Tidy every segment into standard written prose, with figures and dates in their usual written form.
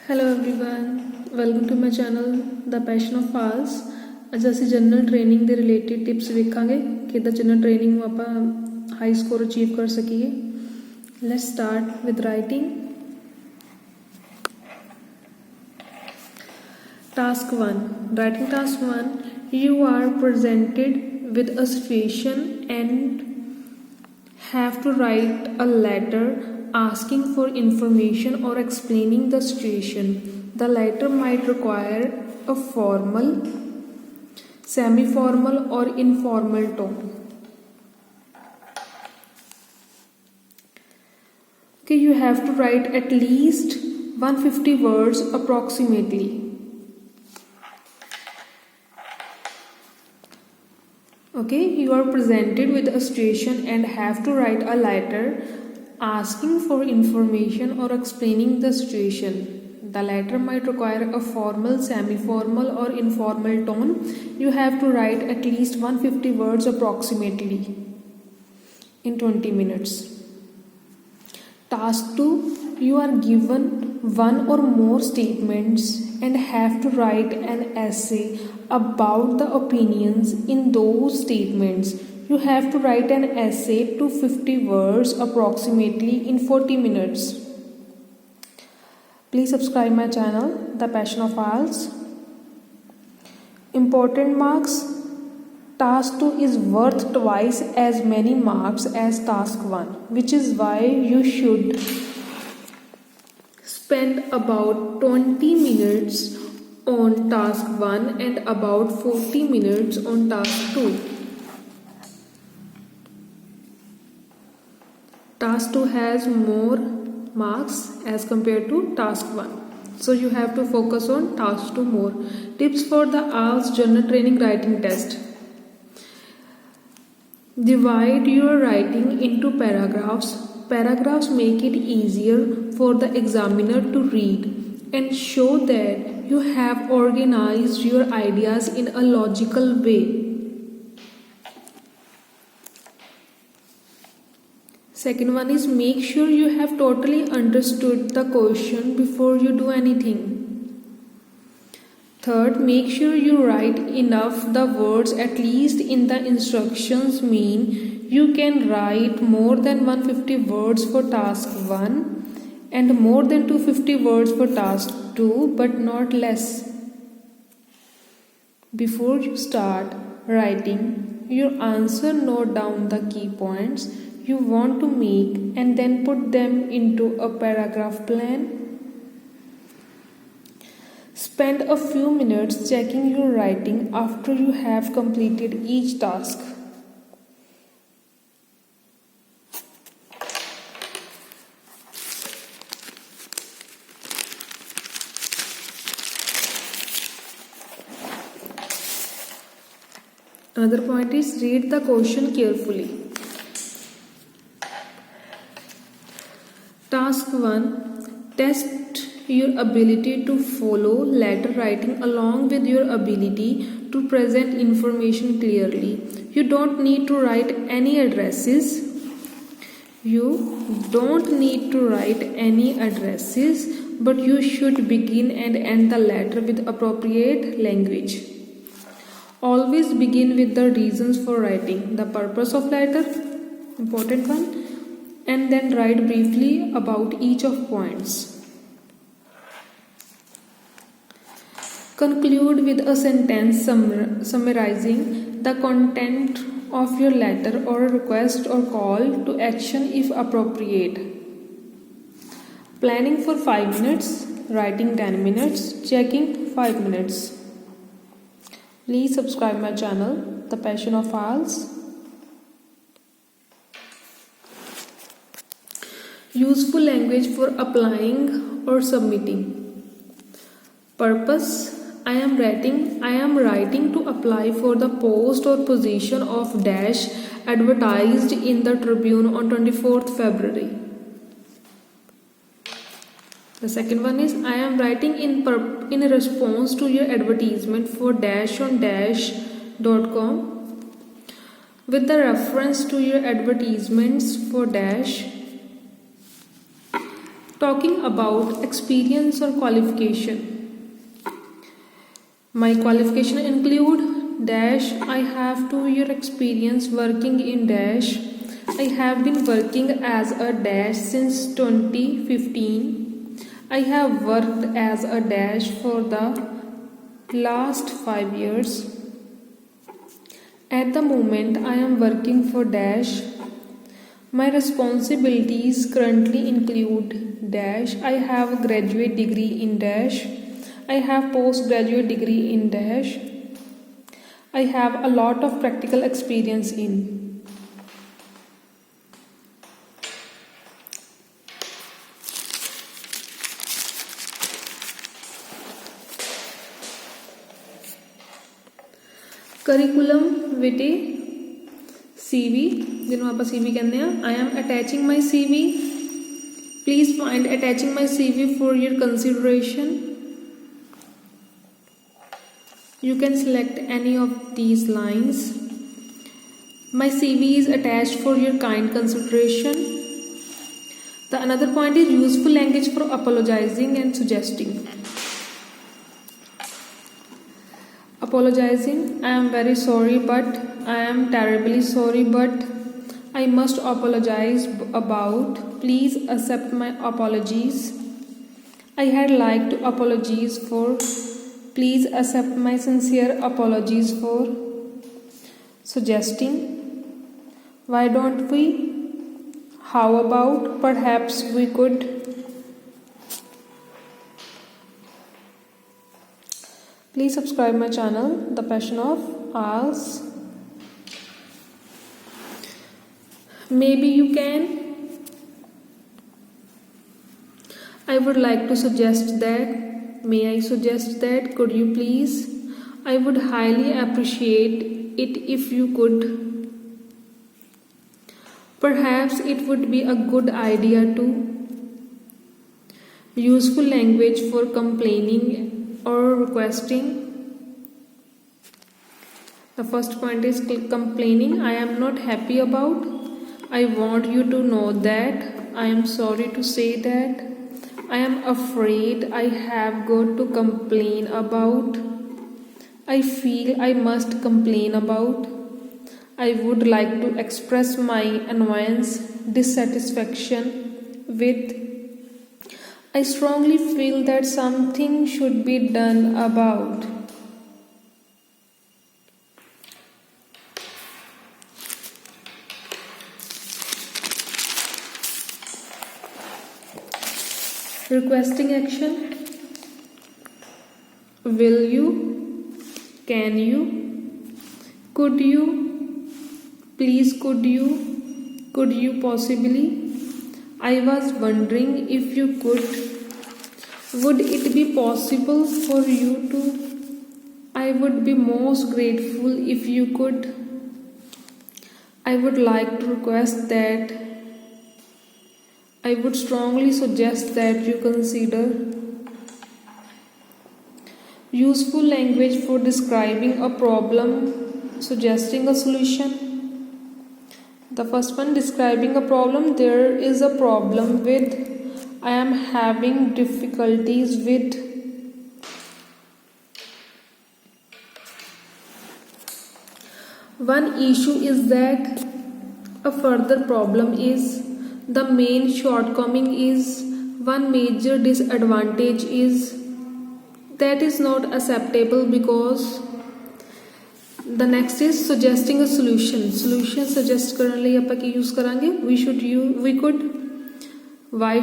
Hello everyone, welcome to my channel the passion of falls. ਅੱਜ ਅਸੀਂ general training ਦੇ related tips ਵੇਖਾਂਗੇ ਕਿੱਦਾਂ ਜਨਰਲ ਟ੍ਰੇਨਿੰਗ ਨੂੰ ਆਪਾਂ ਹਾਈ ਸਕੋਰ ਅਚੀਵ ਕਰ ਸਕੀਏ। Let's start with writing. Task 1. Writing task 1. You are presented with a situation and have to write a letter asking for information or explaining the situation. The letter might require a formal, semi-formal or informal tone. Okay, you have to write at least 150 words approximately. Okay, you are presented with a situation and have to write a letter asking for information or explaining the situation. The letter might require a formal, semi-formal or informal tone. You have to write at least 150 words approximately in 20 minutes. Task 2. You are given one or more statements and have to write an essay about the opinions in those statements. You have to write an essay to 50 words approximately in 40 minutes. Please subscribe my channel, The Passion of Arts. Important marks. Task 2 is worth twice as many marks as task 1, which is why you should spend about 20 minutes on task 1 and about 40 minutes on task 2. Task 2 has more marks as compared to task 1. So you have to focus on task 2 more. Tips for the IELTS General Training Writing Test. Divide your writing into paragraphs. Paragraphs make it easier for the examiner to read and show that you have organized your ideas in a logical way. Second one is make sure you have totally understood the question before you do anything. Third, make sure you write enough the words at least in the instructions mean you can write more than 150 words for task 1 and more than 250 words for task 2 but not less. Before you start writing your answer, note down the key points you want to make and then put them into a paragraph plan. Spend a few minutes checking your writing after you have completed each task. Another point is read the question carefully. Task 1. Test your ability to follow letter writing along with your ability to present information clearly. You don't need to write any addresses. But you should begin and end the letter with appropriate language. Always begin with the reasons for writing, the purpose of letter, important one, and then write briefly about each of points. Conclude with a sentence summarizing the content of your letter or request or call to action if appropriate. Planning for 5 minutes, writing 10 minutes, checking 5 minutes. Please subscribe my channel, The Passion of IELTS. Useful language for applying or submitting. Purpose. I am writing to apply for the post or position of dash advertised in the Tribune on 24th February. The second one is I am writing in response to your advertisement for dash on dash.com with the reference to your advertisements for dash. talking about experience or qualification. My qualification include dash. I have 2-year experience working in dash. I have been working as a dash since 2015. I have worked as a dash for the last 5 years. At the moment I am working for dash. My responsibilities currently include dash. I have a graduate degree in dash. I have postgraduate degree in dash. I have a lot of practical experience in. Curriculum vitae CV ਜਿਹਨੂੰ ਆਪਾਂ CV ਕਹਿੰਦੇ ਆ. I am attaching my CV. Please find attaching my CV for your consideration. You can select any of these lines. My CV is attached for your kind consideration. The another point is useful language for apologizing and suggesting. Apologizing. I am very sorry, but I am terribly sorry, but I must apologize about. Please accept my apologies. I had liked to apologize for. Please accept my sincere apologies for. Suggesting. Why don't we? How about? Perhaps we could. Please subscribe my channel, The Passion of IELTS. Maybe you can. I would like to suggest that. May I suggest that? Could you please? I would highly appreciate it if you could. Perhaps it would be a good idea to. Useful language for complaining or requesting. The first point is complaining. I am not happy about. I want you to know that. I am sorry to say that. I am afraid I have got to complain about. I feel I must complain about. I would like to express my annoyance, dissatisfaction with. I strongly feel that something should be done about. Requesting action. Will you? Can you? Could you? Please could you? Could you possibly? I was wondering if you could. Would it be possible for you to? I would be most grateful if you could. I would like to request that. I would strongly suggest that you consider. Useful language for describing a problem, suggesting a solution. The first one, describing a problem. There is a problem with. I am having difficulties with. One issue is that. A further problem is. The main shortcoming is. One major disadvantage is. That is not acceptable because. The next is suggesting a solution. Solution suggest ਕਰਨ ਲਈ ਆਪਾਂ ਕੀ use ਕਰਾਂਗੇ? We could. Why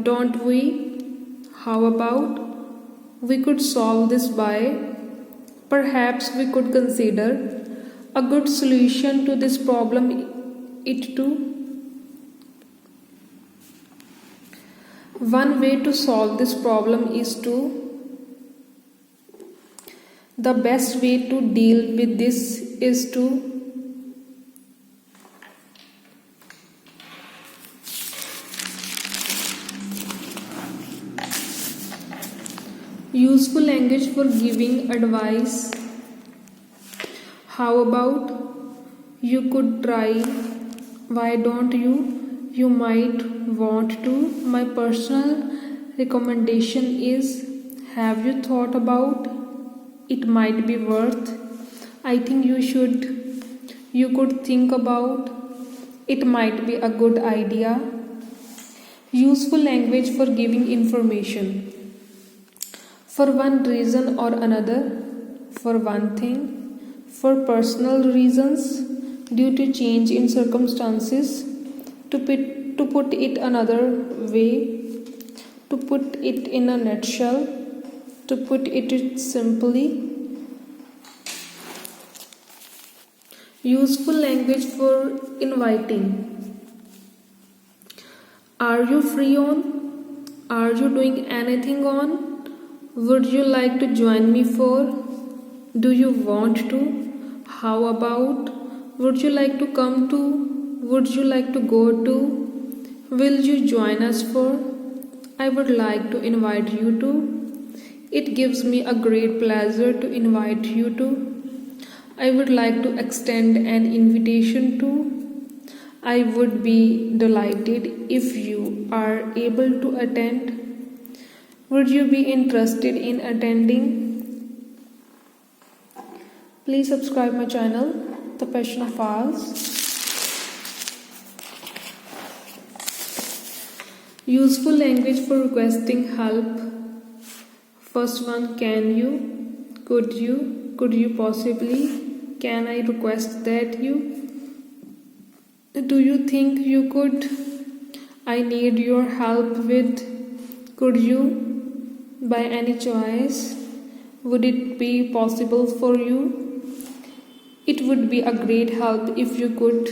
don't we? How about? We could solve this by. Perhaps we could consider. A good solution to this problem. It to. One way to solve this problem is to. The best way to deal with this is to. Useful language for giving advice. How about? You could try. Why don't you? You might want to. My personal recommendation is, have you thought about? It might be worth. I think you could think about. It might be a good idea. Useful language for giving information. For one reason or another, for one thing, for personal reasons, due to change in circumstances, to put it another way, to put it in a nutshell, to put it simply. Useful language for inviting. Are you free on? Are you doing anything on? Would you like to join me for? Do you want to? How about? Would you like to come to? Would you like to go to? Will you join us for? I would like to invite you to. It gives me a great pleasure to invite you to. I would like to extend an invitation to. I would be delighted if you are able to attend. Would you be interested in attending? Please subscribe my channel, The Passion of Ours. Useful language for requesting help. First one, can you? Could you? Could you possibly? Can I request that you? Do you think you could? I need your help with. Could you? By any choice? Would it be possible for you? It would be a great help if you could.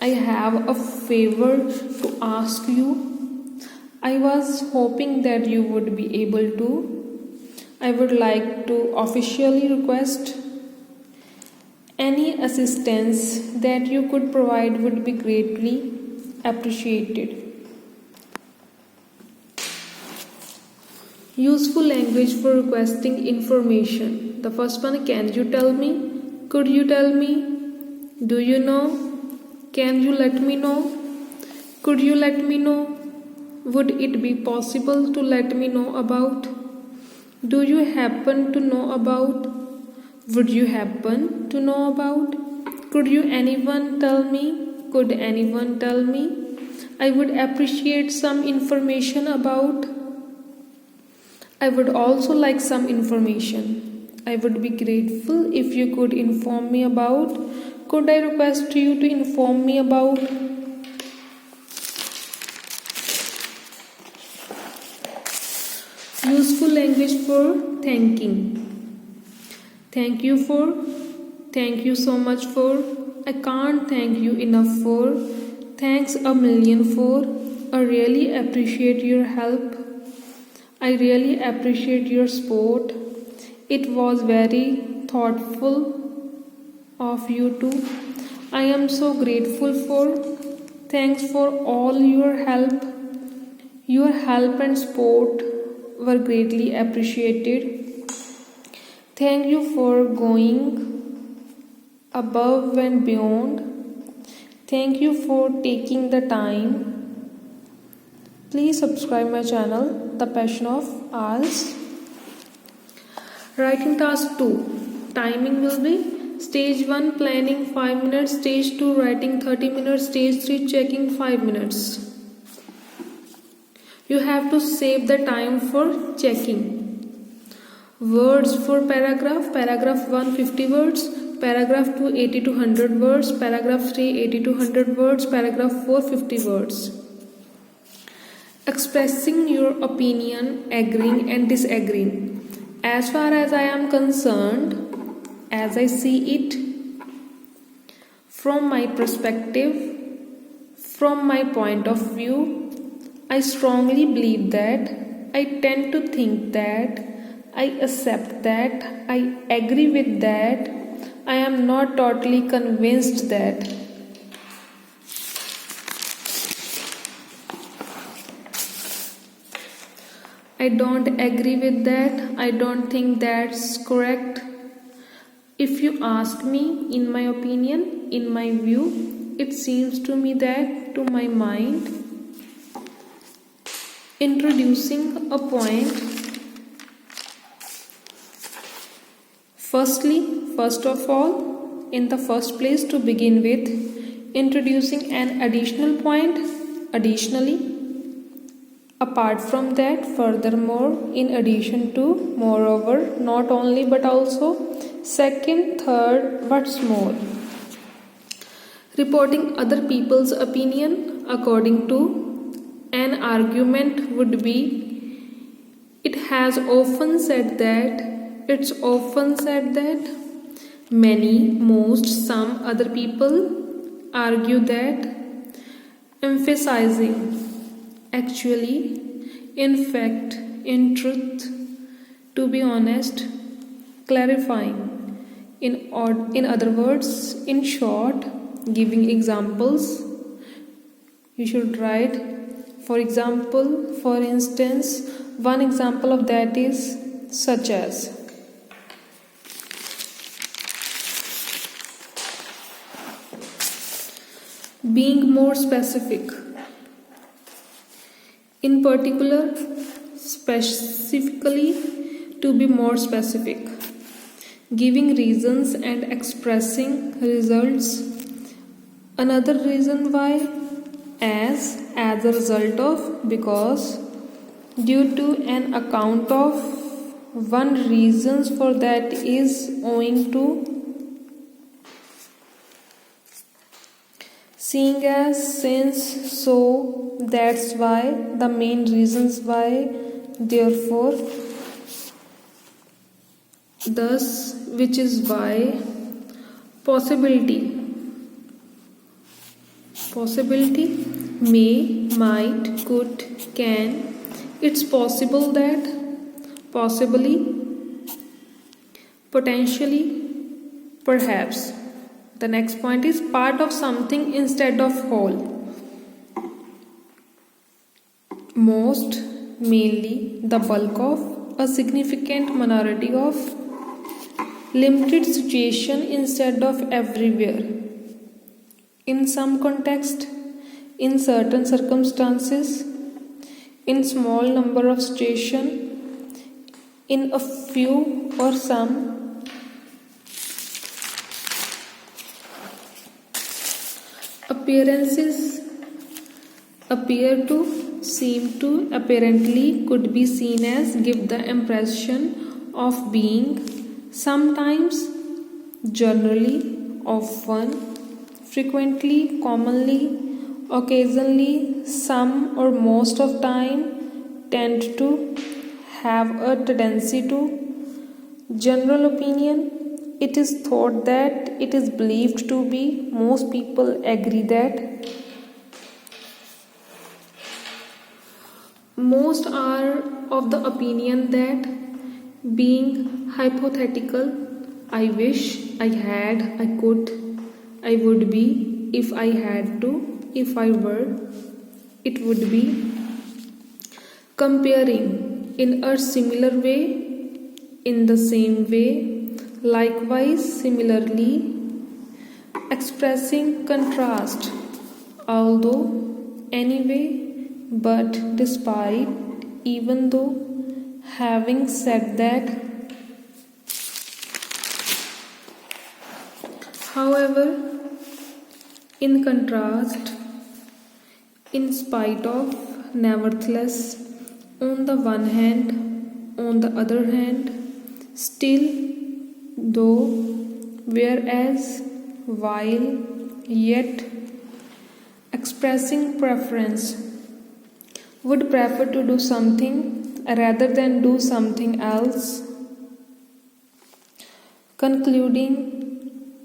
I have a favor to ask you. I was hoping that you would be able to. I would like to officially request. Any assistance that you could provide would be greatly appreciated. Useful language for requesting information. The first one, can you tell me? Could you tell me? Do you know? Can you let me know? Could you let me know? Would it be possible to let me know about? Do you happen to know about? Would you happen to know about? Could you anyone tell me? Could anyone tell me? I would appreciate some information about. I would also like some information. I would be grateful if you could inform me about. Could I request you to inform me about? Useful language for thanking. Thank you for. Thank you so much for. I can't thank you enough for. Thanks a million for. I really appreciate your help. I really appreciate your support. It was very thoughtful of you too. I am so grateful for. Thanks for all your help. Your help and support were greatly appreciated. Thank you for going above and beyond. Thank you for taking the time. Please subscribe my channel, The Passion of Ours. Writing task 2. Timing will be stage 1 planning 5 minutes, stage 2 writing 30 minutes, stage 3 checking 5 minutes. You have to save the time for checking. Words for paragraph. Paragraph 1 50 words. Paragraph 2 80 to 100 words. Paragraph 3 80 to 100 words. Paragraph 4 50 words. Expressing your opinion, agreeing and disagreeing. As far as I am concerned, as I see it, from my perspective, from my point of view, I strongly believe that, I tend to think that, I accept that, I agree with that, I am not totally convinced that. I don't agree with that, I don't think that's correct. If you ask me, in my opinion, in my view, it seems to me that, to my mind, Introducing a point. First of all, in the first place, to begin with, introducing an additional point. Additionally, apart from that, furthermore, in addition to, moreover, not only but also, second, third, what's more. Reporting other people's opinion according to an argument would be, it's often said that, many, most, some other people argue that, emphasizing, actually, in fact, in truth, to be honest, clarifying, in other words, in short, giving examples. You should write, for instance, one example of that is such as, being more specific. In particular, specifically, to be more specific, giving reasons and expressing results. Another reason why, as a result of, because, due to, an account of, one reasons for that is owing to, seeing as, since, so, that's why, the main reasons why, therefore, thus, which is why. Possibility, may, might, could, can. It's possible that, possibly, potentially, perhaps. The next point is part of something instead of whole. Most, mainly, the bulk of, a significant minority of, limited situation instead of everywhere. In some context, in certain circumstances, in small number of situation, in a few or some. Appearances, appear to, seem to, apparently, could be seen as, give the impression of being, sometimes, generally, often, frequently, commonly, occasionally, some or most of time, tend to, have a tendency to, general opinion. It is thought that, it is believed to be, most people agree that. Most are of the opinion that, being hypothetical, I wish, I had, I could, I would be, if I had to, if I were, it would be. Comparing, in a similar way, in the same way, likewise, similarly. Expressing contrast, although, anyway, but, despite, even though. Having said that, however, in contrast, in spite of, nevertheless, on the one hand, on the other hand, still, though, whereas, while, yet. Expressing preference, would prefer to do something rather than do something else. Concluding,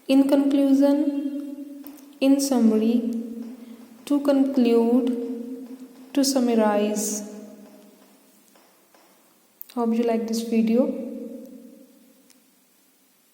in conclusion, in summary, to conclude, to summarize. Hope you like this video.